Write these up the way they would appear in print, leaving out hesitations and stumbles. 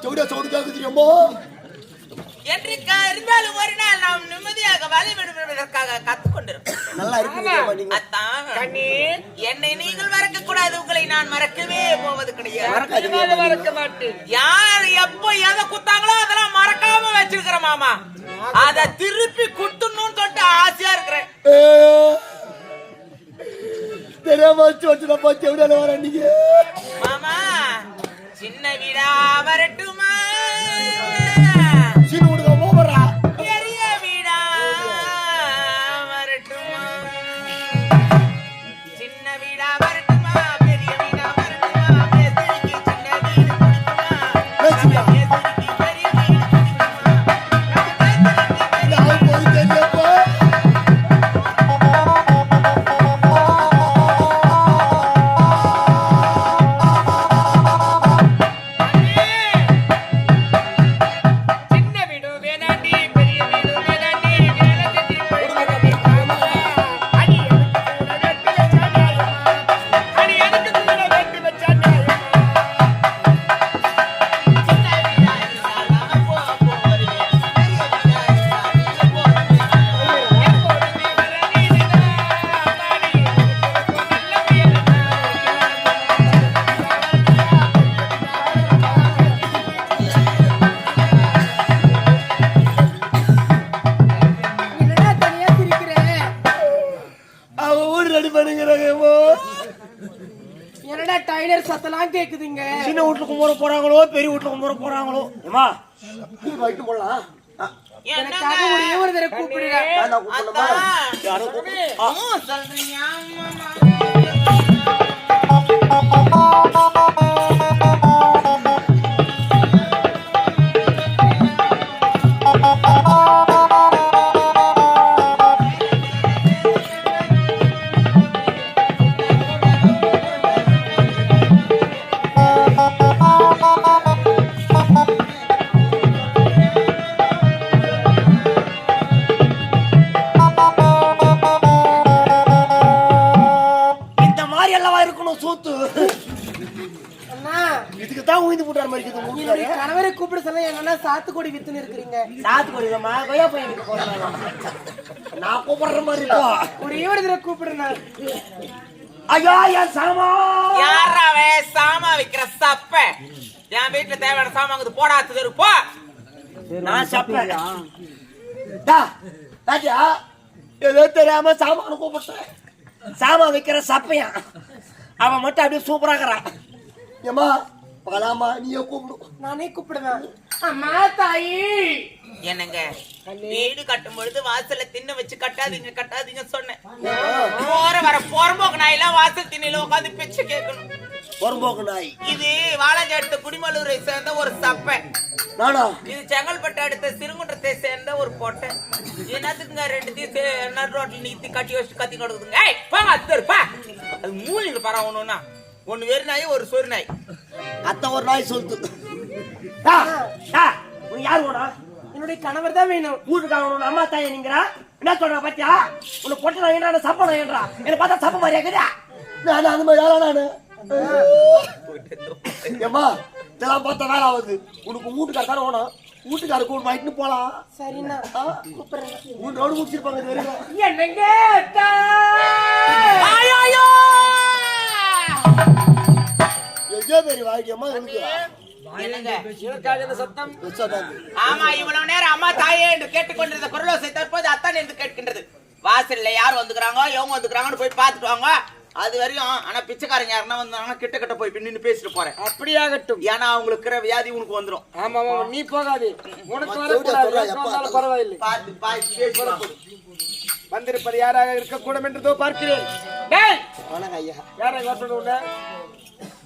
ஜோடியா சவுண்ட் கேக்குதுரியம்மா என்றைக்கா இருந்தாலும் ஒரு நாள் நாம் நிம்மதியாக வாழ விடுவதற்காக காத்துக்கொண்டிருக்கோம். நல்லா இருக்கு. அத்தான் என்னை நீங்கள் மறக்க கூடாது, உங்களை நான் மறக்கவே போவது கிடையாது. மறக்க மாட்டேன். யார் எப்போ எதை குத்தாங்களோ அதெல்லாம் மறக்காம வச்சிருக்கிற மாமா. அத திருப்பி குத்துணும்னு சொல்லிட்டு ஆசையா இருக்கிறேன். தெரியாம மாமா சின்ன வீடா வரட்டுமா பெரிய வீடா வரட்டுமா? சின்ன வீடா வரட்டுமா பெரிய வீடா வரட்டுமா? பேசுறீங்க சின்ன வீடு கொடுக்குமா, பேசுறீங்க பெரிய வீடு கேக்குதுங்க. சின்ன வீட்டுல கும்புற போறாங்களோ பெரிய வீட்டுல கும்புற போறாங்களோ ஏமா வைட்டு போடலாம். எனக்காக ஒரு தடவை கூப்பிடுங்க. கணவரை கூப்பிட சொல்ல என்ன சாத்துக்குடி வித்துன்னு இருக்கிறீங்க? சாத்துக்குடி கொய்யா பையன் நான் கூப்பிடுற மாதிரி ஒரு ஈவரத்துல கூப்பிடுறேன். ஐயா என் சாமா யாராவே சாமா விக்கிற சப்ப என் வீட்டுல தேவையான சாமான் போடாது போ. நான் சப்ப ஏதோ தெரியாம சாமான கூப்பிட்டேன். சாமா வைக்கிற சப்பையா அவன் மட்டும் அப்படியே சூப்பராகிறான். ஏமா பலாமா நீயே கூப்பிடு. நானே கூப்பிடுவேன். அம்மா தாயி என்னங்க வீடு கட்டும் பொழுது வாசல்ல திண்ண வச்சு கட்டாதீங்க கட்டாதீங்க சொன்னேன். போற வர போறம்போக்கு நாய் எல்லாம் வாசல் திண்ணையில உட்காந்து பிச்சு கேட்கணும். போறம்போக்கு நாய் இது வாழஞ்ச அடுத்த குடிமலூரை சேர்ந்த ஒரு சப்பை. நானா இது செங்கல்பட்டு அடுத்த சிறுகுன்றத்தை சேர்ந்த ஒரு பொட்டை. என்னத்துக்குங்க ரெண்டு நடு ரோட்ல நீத்தி கட்டி வச்சு கத்தி கொடுக்குதுங்க. போங்க அது மூலிங்க பரவணும்னா ஒண்ணு வெறு நாய் ஒரு சொரு நாய். அத்த ஒரு நாய் சொல்லுது. யாரு வேணா? என்னுடைய கணவர் தான் வேணும். வீட்டுக்காரன் அம்மா தாய நீங்கிறா என்ன சொல்ற பாத்தியா? உன்னை பொட்ட நான் என்ன சப்ப என்றா என்ன பார்த்தா சப்ப மாதிரியா இருக்குதா? நான் அந்த மாதிரி யாரா நானு ஏமா இதெல்லாம் பார்த்தா வேலை ஆகுது. உனக்கு வீட்டுக்காரர் வேணும். வீட்டுக்காரருக்கு ஒரு வாங்கிட்டு போலாம். சரிண்ணா கூப்பிடுறேன். மூணு ரோடு முடிச்சிருப்பாங்க இது வரைக்கும். என்னங்க பெரிய வாக்கியமா இருக்கு. ஆமா இவ்வளவு நேரம் அம்மா தாயே என்று கேட்டுக்கொண்டிருந்த குரலோசை தற்போது அத்தான் என்று கேட்கின்றது. வாசல்ல யார் வந்துக்கிறாங்க எவங்க வந்துக்கிறாங்கன்னு போய் பாத்துட்டு வாங்க. அது வரையும் ஆனா பிச்சைக்காரங்க யாருன்னா வந்தாங்கன்னா கிட்ட கிட்ட போய் பின்னு பேசிட்டு போறேன். அப்படியாகட்டும். ஏன்னா அவங்களுக்கு இருக்கிற வியாதி உனக்கு வந்துடும். ஆமா நீ போகாது. உனக்கு பரவாயில்லை. வந்திருப்பது யாராக இருக்கக்கூடும் என்றதோ பார்க்கிறேன்.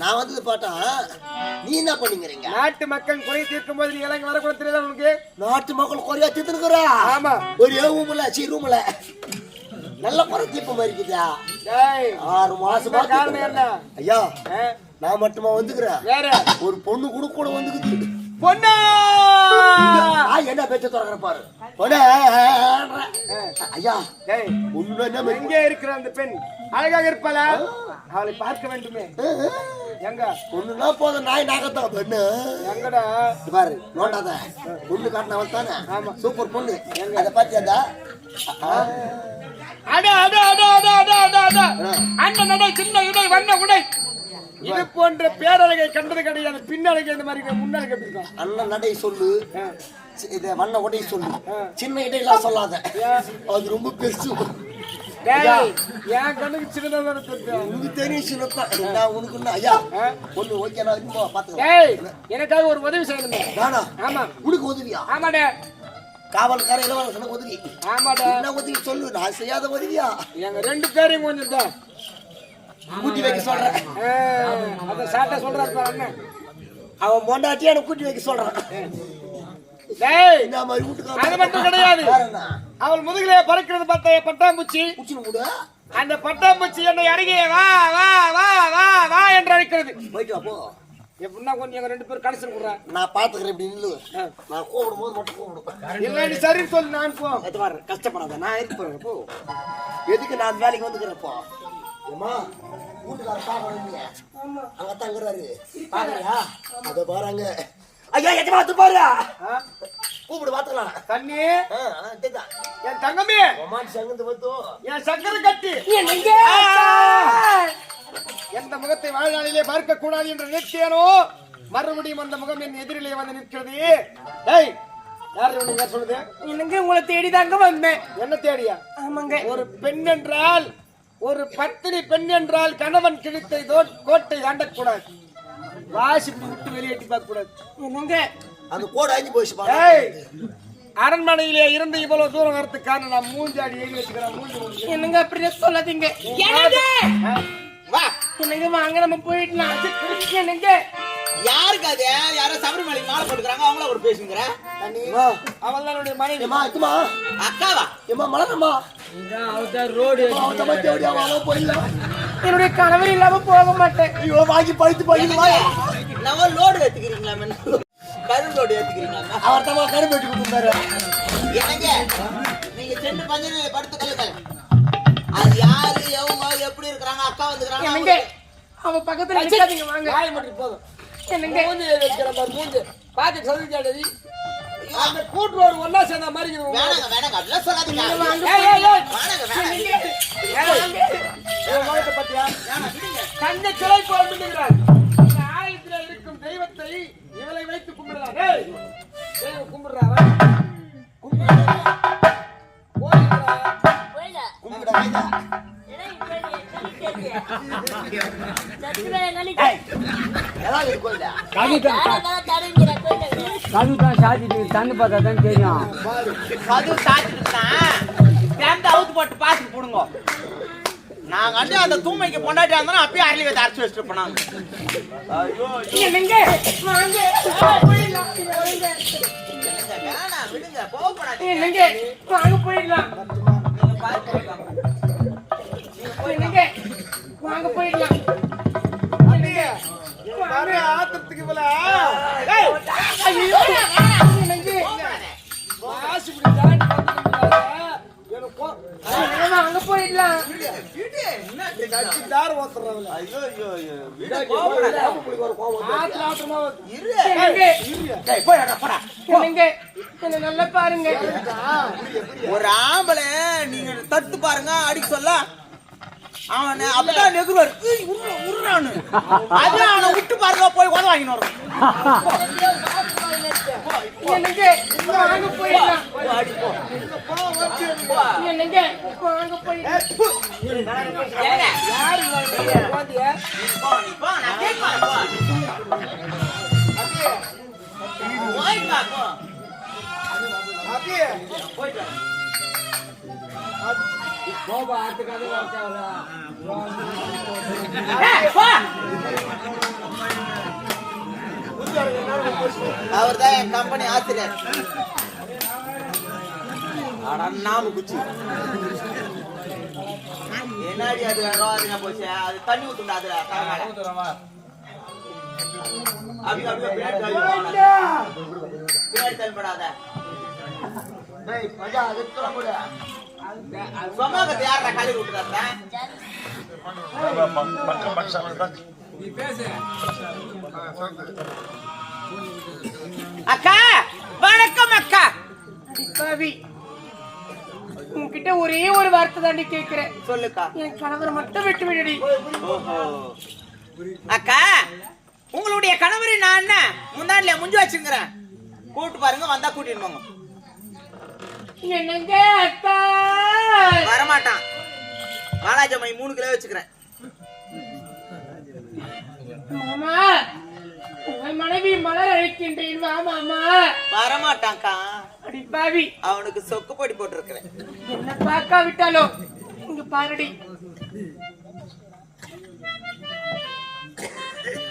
நான் வந்தது பாட்டா நீ என்ன பண்ணீங்க? நாட்டு மக்கள் குறை தீர்க்கும் போது நீ எல்லாம் வரக்கூட தெரியாத உனக்கு? நாட்டு மக்கள் குறையா தீர்த்துக்கிறா. ஆமா ஒரு ரூம்ல ரூம்ல நல்ல குறை தீர்ப்பு மாதிரி இருக்குதா? 6 மாசமா காரணம் என்ன ஐயா? நான் மட்டுமா வந்துக்கிறேன்? வேற ஒரு பொண்ணு கூட வந்துக்குது. பொண்ணா என்ன பேச்ச தொடங்குற பாரு. ஐயா எங்கே இருக்கிற அந்த பெண் அழகாக இருப்பாளா? அவளை பார்க்க வேண்டுமே. எங்க ஒண்ணுனா போதும் நாய் நாகத்தான் பொண்ணு எங்கடா இது பாரு நோண்டாத பொண்ணு காட்டினவன் தானே சூப்பர் பொண்ணு அதை பாத்தியாடா அந்த நடை சின்ன இடை வண்ண உடை இது போன்ற பேரழகை கண்டது கிடையாது பின்னழகை இந்த மாதிரி முன்னழகை எப்படி இருக்கும் அண்ணன் நடை சொல்லு இத வண்ண உடை சொல்லு சின்ன இடையெல்லாம் சொல்லாத அது ரொம்ப பெருசு என் கண்ணுக்கு சின்னதாக தெரியும் உனக்கு தெரியும் சின்னதான் உனக்கு ஐயா பொண்ணு ஓகே நான் பாத்துக்கலாம் எனக்காக ஒரு உதவி செய்யணுமே நானா ஆமா உனக்கு உதவியா ஆமாடே காவல்கார இளவரசனுக்கு உதவி ஆமாடா என்ன உதவி சொல்லு நான் செய்யாத உதவியா எங்க ரெண்டு பேரையும் கொஞ்சம் தான் கூட்டி வைக்க சொல்றேன் அத சாட்டா சொல்றாரு அண்ணன் அவன் மொண்டாட்டி எனக்கு கூட்டி வைக்க சொல்றான் டேய் இந்த மாதிரி வீட்டுக்கு அது மட்டும் கிடையாது அவள் முதுகிலே பறக்கிறது பார்த்த பட்டாம்பூச்சி குச்சினு கூட அந்த பட்டாம்பூச்சி என்னை அருகே வா வா வா வா வா என்று அழைக்கிறது போயிட்டு வா போ எப்படின்னா கொஞ்சம் எங்க ரெண்டு பேரும் கடைசி கொடுறேன் நான் பாத்துக்கிறேன் இப்படி நில்லு நான் கூப்பிடும் போது மட்டும் கூப்பிடுவேன் இல்லை நீ சரின்னு சொல்லு நான் போ அது பாரு கஷ்டப்படாத நான் இருப்பேன் போ எதுக்கு நான் வேலைக்கு வந்துக்கிறேன் போ ஏமா வீட்டுக்கார பாக்குறீங்க அங்க தங்குறாரு பாக்குறியா அத பாருங்க ஐயா எஜமா வந்து பாரு கூப்பிடு பாத்துக்கலாம் தண்ணி அதுதான் என் தங்கமே ரொமான்ஸ் அங்கிருந்து வந்து என் சக்கரை கட்டி எந்த முகத்தை வாழ்நாளிலே பார்க்க கூடாது என்று நினைத்தேனோ மறுபடியும் அந்த முகம் என் எதிரிலே வந்து நிற்கிறது டேய் யாரு நீங்க சொல்லுது எனக்கு உங்களை தேடிதாங்க வந்தேன் என்ன தேடியா ஆமாங்க ஒரு பெண் என்றால் ஒரு பத்தினி பெண் என்றால் கணவன் கிழித்தை கோட்டை தாண்டக்கூடாது வாசி விட்டு வெளியேட்டி பார்க்க கூடாது என்னங்க அந்த கோடு அழிஞ்சு போயிடுச்சு டேய் அரண்மனையிலே இருந்து இவ்வளவு தூரம் வரதுக்கு காரணம் நான் மூஞ்சாடி எழுதி வச்சுக்கிறேன் மூஞ்சி என்னங்க அப்படியே சொல்லாதீங்க வா என்னங்க வாங்க நம்ம போயிடலாம் என்னங்க யாருக்கு அது யாரோ சபரிமலை மாலை போட்டுக்கிறாங்க அவங்கள ஒரு பேசுங்கிற அவள் தான் என்னுடைய மனைவி ஏமா இதுமா அக்காவா ஏமா மலரம்மா ரோடு போயிடலாம் என்னுடைய கணவர் இல்லாம போக மாட்டேன் ஐயோ வாங்கி பழுத்து போயிடுவா நம்ம லோடு ஏத்துக்கிறீங்களா கரும்பு லோடு ஏத்துக்கிறீங்களா அவர் தான் கரும்பு வெட்டி கொடுத்தாரு என்னங்க நீங்க சென்று பஞ்சனையில படுத்து கலக்கல அது யாரு எவங்க எப்படி இருக்கிறாங்க அக்கா வந்துக்கிறாங்க என்னங்க அவ பக்கத்துல நிக்காதீங்க வாங்க வாய் மட்டும் போதும் என்னங்க மூஞ்சி வச்சுக்கிற பாரு மூஞ்சி பாத்து சொல்லிட்டாடி அந்த கூட்டுறோடு ஒன்னா சேர்ந்த மாதிரி இருக்குது வேணாங்க வேணாங்க அப்படிலாம் சொல்லாதீங்க ஏய் ஏய் ஏய் வேணாங்க ஏய் முகத்தை பத்தியா கண்ணை சிலை போல் மின்னுகிறாள் இந்த ஆலயத்தில் இருக்கும் தெய்வத்தை இவளை வைத்து கும்பிடுறார் ஏய் தெய்வம் கும்பிடுறாரா தண்ணி பார்த்தா தான் தெரியும் கதவு சாத்திட்டுதான் திறந்து அவுத்து போட்டு பாத்துட்டு போடுங்க நாங்க வந்து அந்த தூமைக்கு பொண்டாட்டி இருந்தாலும் அப்பயே அரைலி வச்சு அரைச்சு வச்சுட்டு போனாங்க ஐயோ என்னங்க வாங்க போயிடலாம் வேணாம் விடுங்க போகப்படாது என்னங்க வாங்க போயிடலாம் என்னங்க வாங்க போயிடலாம் ஆத்திரத்துக்கு போல ஐயோ என்னங்க வாசி இப்படி தாண்டி எனக்கு வாங்க போயிடலாம் தார் ஓத்துறவங்கள ஐயோ ஐயோ ஆத்திர ஆத்திரமா இரு என்னங்க போடா என்னங்க என்ன நல்லா பாருங்க ஒரு ஆம்பளை நீங்க தட்டு பாருங்க அடிக்க சொல்ல அவன் அப்பதான் நெகுருவாரு உருறானு அது அவனை விட்டு பாருங்க போய் உதவ வாங்கின்னு வரும் என்னங்க வாங்க போயிடலாம் என்னங்க வாங்க போயிடலாம் ஏங்க யாரு குழந்தைய நீ போ நான் கேட்கிறேன் போ போயிட்டு வா போ அப்படியே போயிட்டு வா கோபா ஆட்டுக்காது அவர் தான் என் கம்பெனி ஆசிரியர் நாம குச்சி என்னடி அது வேகாதுங்க போச்சு அது தண்ணி ஊத்துண்டா அது அப்படி அப்படியே பின்னாடி தள்ளிப்படாத சொன்னாங்க யாரா கழுவி விட்டுறாங்க அக்கா வணக்கம் அக்கா. பாவி உன்கிட்ட ஒரே ஒரு வார்த்தை தாண்டி கேக்குறேன். சொல்லுக்கா. என் கணவரை மட்டும் விட்டு விடுடி. ஓஹோ. அக்கா உங்களுடைய கணவரை நான் என்ன முந்தாண்டில முஞ்சு வச்சுங்கிறேன். கூட்டு பாருங்க, வந்தா கூட்டிட்டு போங்க. என்னங்க அக்கா வரமாட்டான். வாலாஜம்மை 3 கிலோ வச்சுக்கிறேன். மாமா உங்கள் மனைவி மலர் அழைக்கின்றேன் வா மாமா. வரமாட்டான்க்கா. அடி பாவி அவனுக்கு சொக்கு பொடி போட்டிருக்கிறேன். என்ன பார்க்காவிட்டாலோ இங்க பாருடி.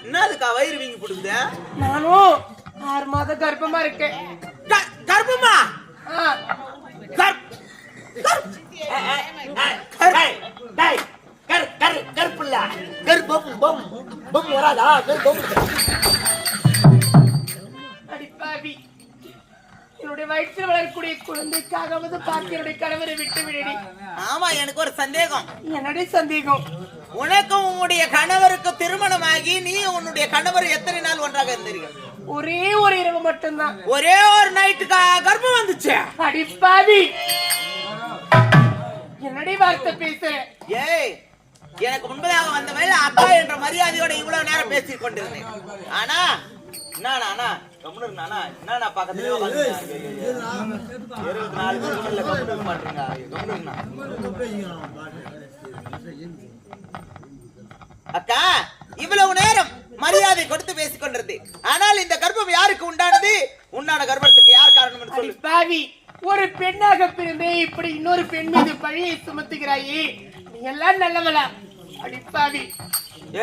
என்னதுக்கா வயிறு வீங்கி போடுது? நானும் 6 மாத கர்ப்பமா இருக்கேன். கர்ப்பமா? கருப்புல கருப்பம் பம் பம் வராதா? கருப்பம் அடிப்பாவி என்னுடைய வயிற்றில் வளரக்கூடிய குழந்தைக்காகவது பார்த்து என்னுடைய கணவரை விட்டு விடுடி. ஆமா, எனக்கு ஒரு சந்தேகம். என்னுடைய சந்தேகம்? உனக்கும் உன்னுடைய கணவருக்கு திருமணமாகி நீ உன்னுடைய கணவர் எத்தனை நாள் ஒன்றாக இருந்தீர்கள்? ஒரே ஒரு இரவு மட்டும்தான். ஒரே ஒரு நைட்டுக்கா கர்ப்பம் வந்துச்சு? அடிப்பாவி என்னடி வார்த்தை பேசுற? ஏய், எனக்கு முன்பதாக வந்த வேலை அக்கா என்ற மரியாதையோட இவ்வளவு நேரம் பேசிக் கொண்டிருந்தேன். ஆனா என்னண்ணா என்னண்ணா பக்கத்துல 24 பேருக்குள்ள கம்முனு மாட்டீங்க. அக்கா இவ்வளவு நேரம் மரியாதை கொடுத்து பேசிக் கொண்டிருந்தே. ஆனால் இந்த கர்ப்பம் யாருக்கு உண்டானது? உன்னான கர்ப்பத்துக்கு யார் காரணம் என்று சொல்லு. பாவி, ஒரு பெண்ணாக பிறந்தே இப்படி இன்னொரு பெண் மீது பழியை சுமத்துகிறாயே, நீ எல்லாம் நல்லவளா? அடிப்பாவி.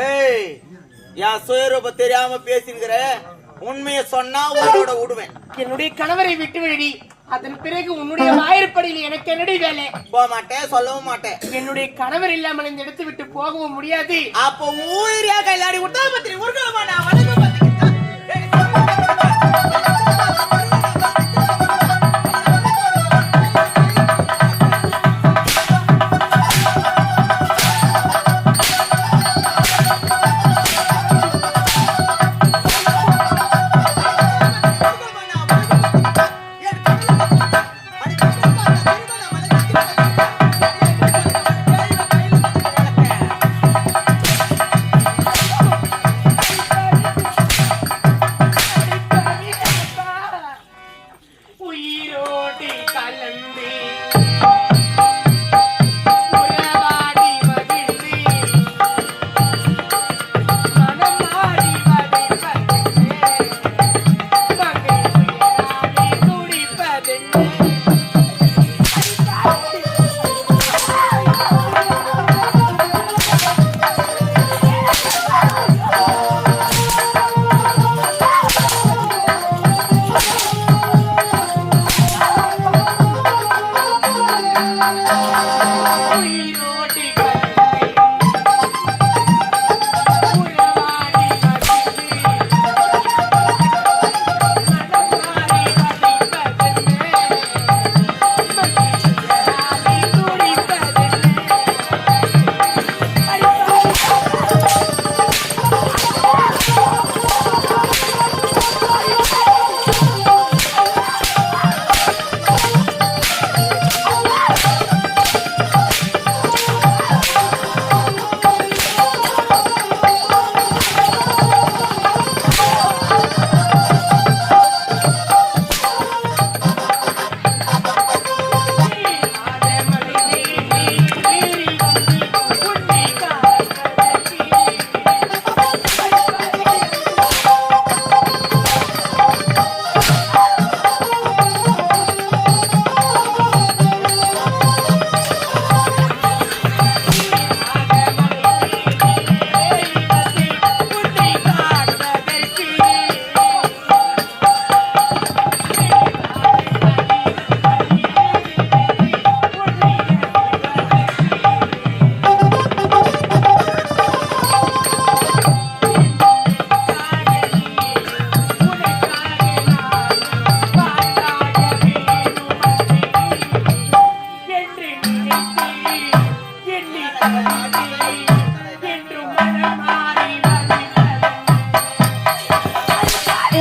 ஏய், என் சுயரூப தெரியாம பேசுகிற. உண்மையை சொன்னா உன்னோட விடுவேன். என்னுடைய கணவரை விட்டு விடுடி. அதன் பிறகு உன்னுடைய வாயிற்படியில் எனக்கு என்னடி வேலை? போக மாட்டேன், சொல்லவும் மாட்டேன். என்னுடைய கணவர் இல்லாமல் இந்த இடத்தை விட்டு போகவும் முடியாது. அப்போ ஊரியா கையிலாடி விட்டா பத்திரி ஊர்கலமா நான் வணக்கம் பத்திரிக்கா.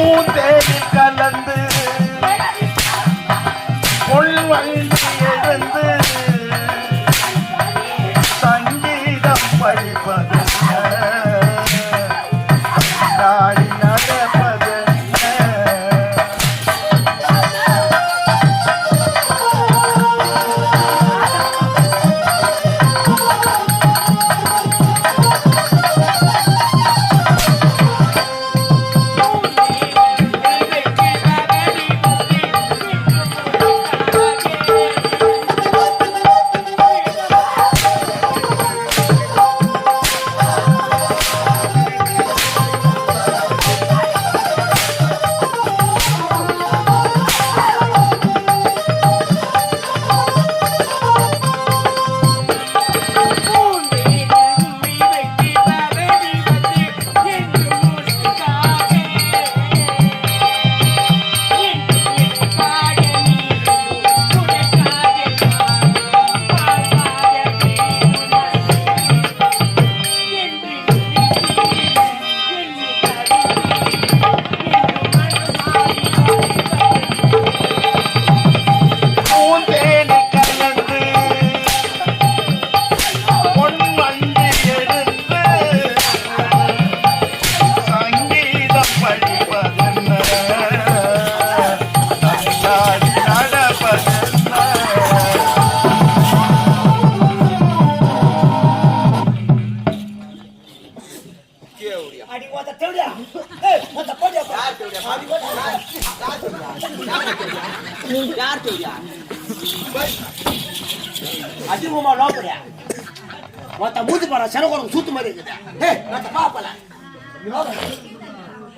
பூந்தேனி கலந்து பொல்வண்டி எழுந்து சங்கீதம் படிப்பது நாடி நடப்பது அடி ஓத தேடியா ஏய் மொத்த போடியா அடி ஓத யார் தெரியா அதிகமா லோக்கறியா மொத்த மூத்து பாற சரகோட சூத்து மாதிரி இருக்குது ஏய் மொத்த பாப்பல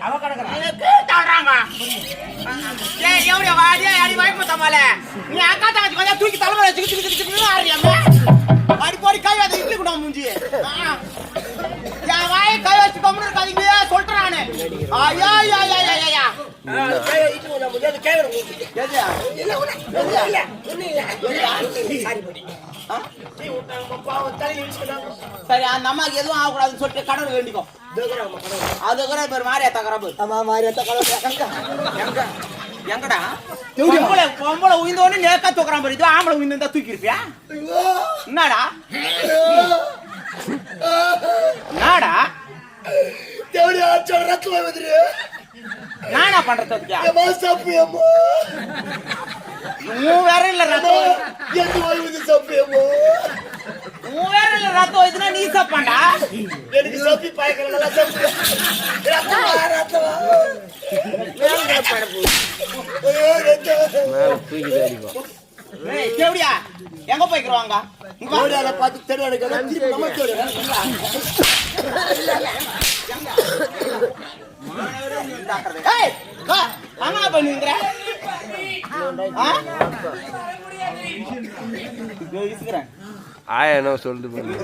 அவ கடக்கறாங்க ஏய் எவரே வாடியா அடி வாய் போத்தமால நீ அக்கா தங்கச்சி கொஞ்சம் தூக்கி தலைமையில சிக்கு ஆறியாமே அடி போடி கை வாத இட்லி குடா மூஞ்சி யா வாய் கை வச்சு கம்முன்னு இருக்காதீங்க சொல்றேன் நானு ஐயா ஐயா ஐயா ஐயா இட்டு உன முடியாது கேவர மூஞ்சி ஏதியா இல்ல சாரி போடி நீ உட்டாங்க பாவம் தலை இடிச்சுட்டாங்க சரி அந்த அம்மாக்கு எதுவும் ஆகக்கூடாதுன்னு சொல்லிட்டு கடவுள் வேண்டிக்கோ அதுக்குற பேர் மாரியா தகரபு ஆமா மாரியத்த கடவுள் எங்கடா பொம்பளை உயிர்ந்தோன்னு நேக்கா தூக்குறான் பாரு இது ஆம்பளை உயிர்ந்தா தூக்கி இருப்பியா என்னடா என்னடா தேவடி ஆச்சோ ரத்தம் வந்துரு நானா பண்றதுக்கு ஏமா சாப்பியம்மா உன் வேற இல்ல ரத்தம் எது வந்து சாப்பியம்மா உன் வேற இல்ல ரத்தம் இதுனா நீ சாப்பாண்டா எனக்கு சாப்பி பாய்க்கறல சாப்பி ரத்தம் ரத்தம் வேற படப்பு ஐயோ ரத்தம் மேல தூக்கி அடிப்பா. ஏய் தேவடியா எங்க போய்க்கறவாங்க இங்க வா. ஓடியால பாத்து தெரிய எனக்கு திருப்பி நம்ம தேடு ஏய் வா அங்க பண்ணுங்கற ஆயா என்ன சொல்லிட்டு போகுது.